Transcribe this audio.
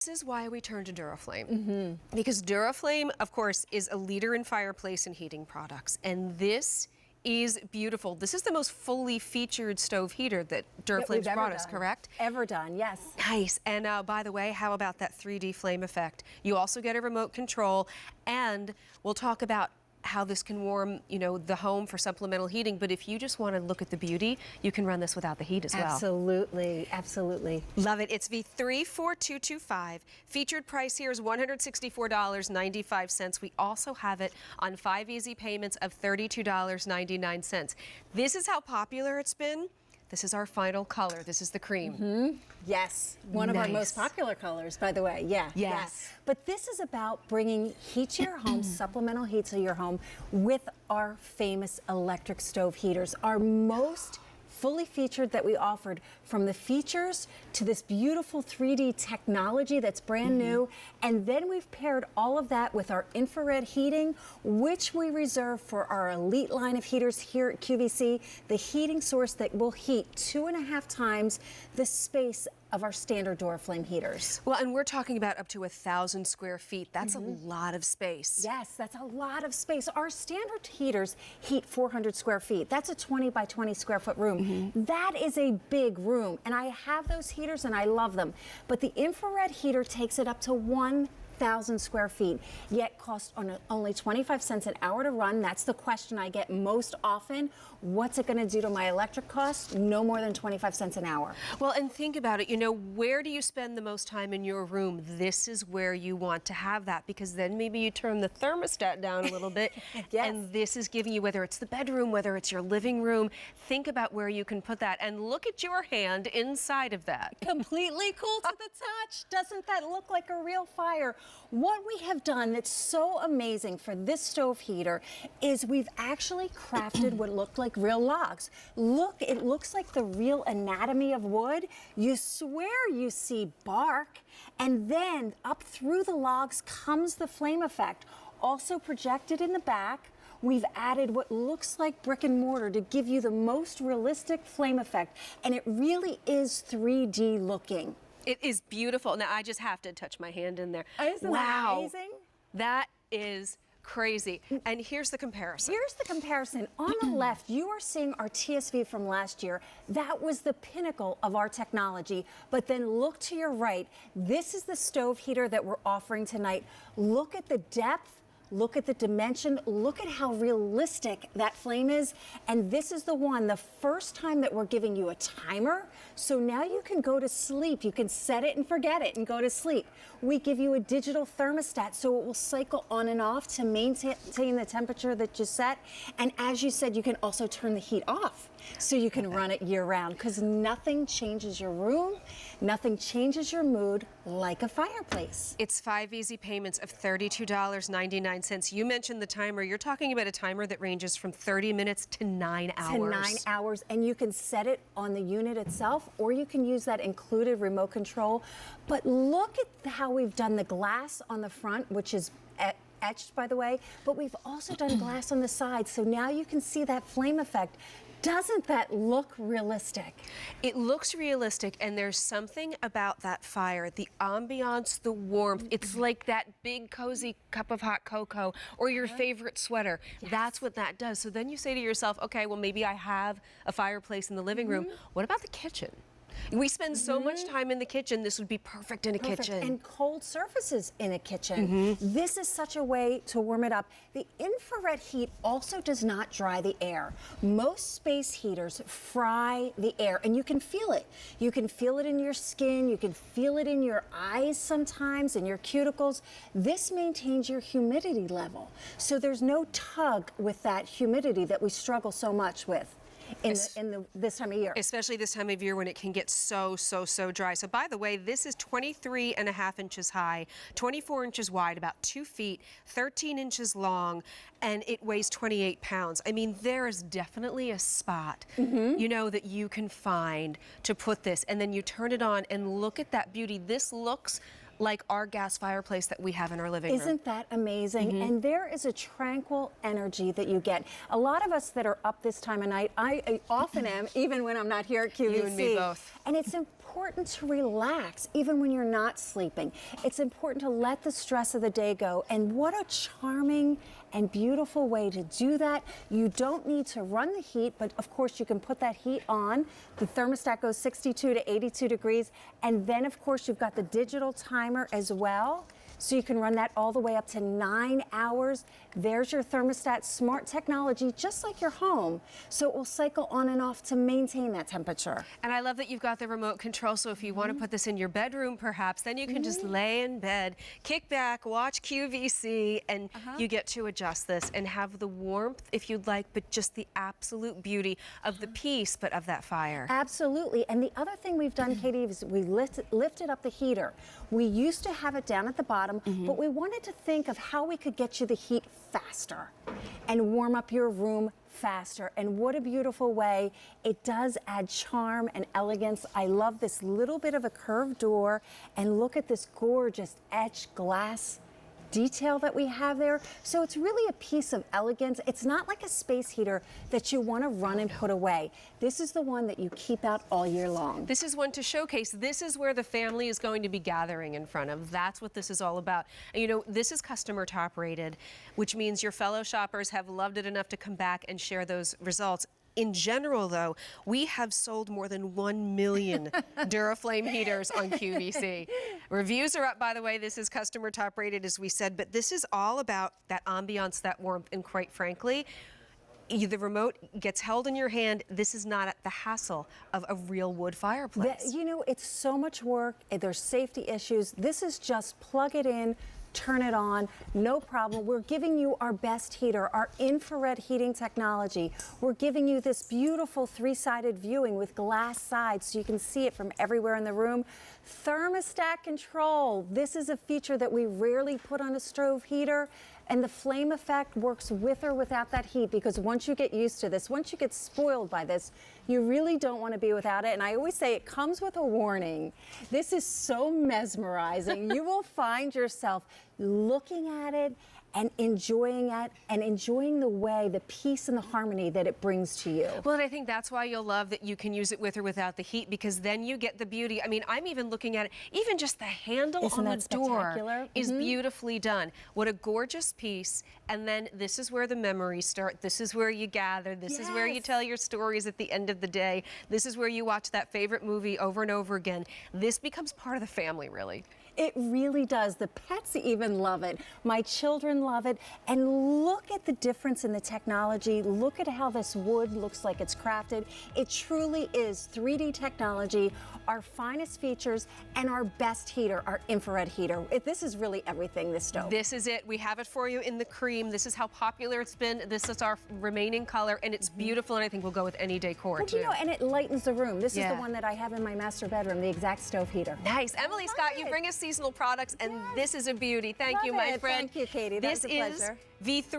This is why we turned to Duraflame. Because Duraflame, of course, is a leader in fireplace and heating products. And this is beautiful. This is the most fully featured stove heater that Duraflame's brought us, correct? Ever done, yes. Nice. And by the way, how about that 3D flame effect? You also get a remote control, and we'll talk about how this can warm, the home for supplemental heating. But if you just want to look at the beauty, you can run this without the heat as well. Absolutely, absolutely. Love it. It's V34225. Featured price here is $164.95. We also have it on 5 easy payments of $32.99. This is how popular it's been. This is our final color. This is the cream. Yes, one of our most popular colors, by the way. Yes. But this is about bringing heat to your home, supplemental heat to your home with our famous electric stove heaters. Our most fully featured that we offered, from the features to this beautiful 3D technology that's brand new. And then we've paired all of that with our infrared heating, which we reserve for our elite line of heaters here at QVC, the heating source that will heat 2.5 times the space of our standard Duraflame heaters. Well, and we're talking about up to 1,000 square feet. That's a lot of space. Yes, that's a lot of space. Our standard heaters heat 400 square feet. That's a 20 by 20 square foot room. That is a big room, and I have those heaters and I love them. But the infrared heater takes it up to 1,000 square feet, yet costs only 25 cents an hour to run. That's the question I get most often. What's it going to do to my electric costs? No more than 25 cents an hour. Well, and think about it, where do you spend the most time in your room? This is where you want to have that, because then maybe you turn the thermostat down a little bit. And this is giving you, whether it's the bedroom, whether it's your living room, think about where you can put that, and look at your hand inside of that. Completely cool to the touch. Doesn't that look like a real fire? What we have done that's so amazing for this stove heater is we've actually crafted what looked like real logs. Look, it looks like the real anatomy of wood. You swear you see bark, and then up through the logs comes the flame effect. Also projected in the back, we've added what looks like brick and mortar to give you the most realistic flame effect, and it really is 3D looking. It is beautiful. Now, I just have to touch my hand in there. Isn't that amazing? That is crazy. And here's the comparison. Here's the comparison. On the left, you are seeing our TSV from last year. That was the pinnacle of our technology. But then look to your right. This is the stove heater that we're offering tonight. Look at the depth. Look at the dimension, look at how realistic that flame is. And this is the first time that we're giving you a timer. So now you can go to sleep. You can set it and forget it and go to sleep. We give you a digital thermostat, so it will cycle on and off to maintain the temperature that you set. And as you said, you can also turn the heat off, so you can run it year round, because nothing changes your room, nothing changes your mood like a fireplace. It's 5 easy payments of $32.99. You mentioned the timer. You're talking about a timer that ranges from 30 minutes to 9 hours. To 9 hours, and you can set it on the unit itself, or you can use that included remote control. But look at how we've done the glass on the front, which is etched, by the way, but we've also done glass on the side, so now you can see that flame effect. Doesn't that look realistic? It looks realistic, and there's something about that fire, the ambiance, the warmth. It's like that big cozy cup of hot cocoa or your favorite sweater. That's what that does. So then you say to yourself, okay, well, maybe I have a fireplace in the living room. What about the kitchen? We spend so much time in the kitchen. This would be perfect in a kitchen. And cold surfaces in a kitchen. This is such a way to warm it up. The infrared heat also does not dry the air. Most space heaters fry the air, and you can feel it. You can feel it in your skin. You can feel it in your eyes sometimes, in your cuticles. This maintains your humidity level. So there's no tug with that humidity that we struggle so much with this time of year. Especially this time of year when it can get so dry. So by the way, this is 23.5 inches high, 24 inches wide, about 2 feet, 13 inches long, and it weighs 28 pounds. I mean, there is definitely a spot, that you can find to put this, and then you turn it on and look at that beauty. This looks like our gas fireplace that we have in our living room. Isn't that amazing? And there is a tranquil energy that you get. A lot of us that are up this time of night, I often am, even when I'm not here at QVC. You and me both. And it's important important to relax even when you're not sleeping. It's important to let the stress of the day go. And what a charming and beautiful way to do that. You don't need to run the heat, but of course you can put that heat on. The thermostat goes 62 to 82 degrees. And then of course you've got the digital timer as well. So you can run that all the way up to 9 hours. There's your thermostat, smart technology, just like your home. So it will cycle on and off to maintain that temperature. And I love that you've got the remote control, so if you want to put this in your bedroom perhaps, then you can just lay in bed, kick back, watch QVC, and you get to adjust this and have the warmth if you'd like, but just the absolute beauty of the peace, but of that fire. Absolutely. And the other thing we've done, Katie, is we lifted up the heater. We used to have it down at the bottom, but we wanted to think of how we could get you the heat faster and warm up your room faster. And what a beautiful way. It does add charm and elegance. I love this little bit of a curved door, and look at this gorgeous etched glass detail that we have there. So it's really a piece of elegance. It's not like a space heater that you want to run and put away. This is the one that you keep out all year long. This is one to showcase. This is where the family is going to be gathering in front of. That's what this is all about. And you know, this is customer top rated, which means your fellow shoppers have loved it enough to come back and share those results. In general, though, we have sold more than 1 million Duraflame heaters on QVC. Reviews are up, by the way. This is customer top rated, as we said, but this is all about that ambiance, that warmth, and quite frankly, the remote gets held in your hand. This is not the hassle of a real wood fireplace. You know, it's so much work. There's safety issues. This is just plug it in, turn it on, no problem. We're giving you our best heater, our infrared heating technology. We're giving you this beautiful three-sided viewing with glass sides so you can see it from everywhere in the room. Thermostat control. This is a feature that we rarely put on a stove heater. And the flame effect works with or without that heat, because once you get used to this, once you get spoiled by this, you really don't want to be without it. And I always say it comes with a warning. This is so mesmerizing. You will find yourself looking at it and enjoying it and enjoying the way, the peace and the harmony that it brings to you. Well, and I think that's why you'll love that you can use it with or without the heat, because then you get the beauty. I mean, I'm even looking at it, even just the handle Isn't on that the door spectacular? is beautifully done. What a gorgeous piece. And then this is where the memories start. This is where you gather. This is where you tell your stories at the end of the day. This is where you watch that favorite movie over and over again. This becomes part of the family, really. It really does. The pets even love it. My children love it. And look at the difference in the technology. Look at how this wood looks like it's crafted. It truly is 3D technology, our finest features, and our best heater, our infrared heater. This is really everything, this stove. This is it. We have it for you in the cream. This is how popular it's been. This is our remaining color, and it's beautiful, and I think we'll go with any decor, Well, too. you know, and it lightens the room. This is the one that I have in my master bedroom, the exact stove heater. Nice. Emily Scott, you bring us seasonal products, and this is a beauty. Thank you, my friend. Thank you, Katie. That was a pleasure. This is V3.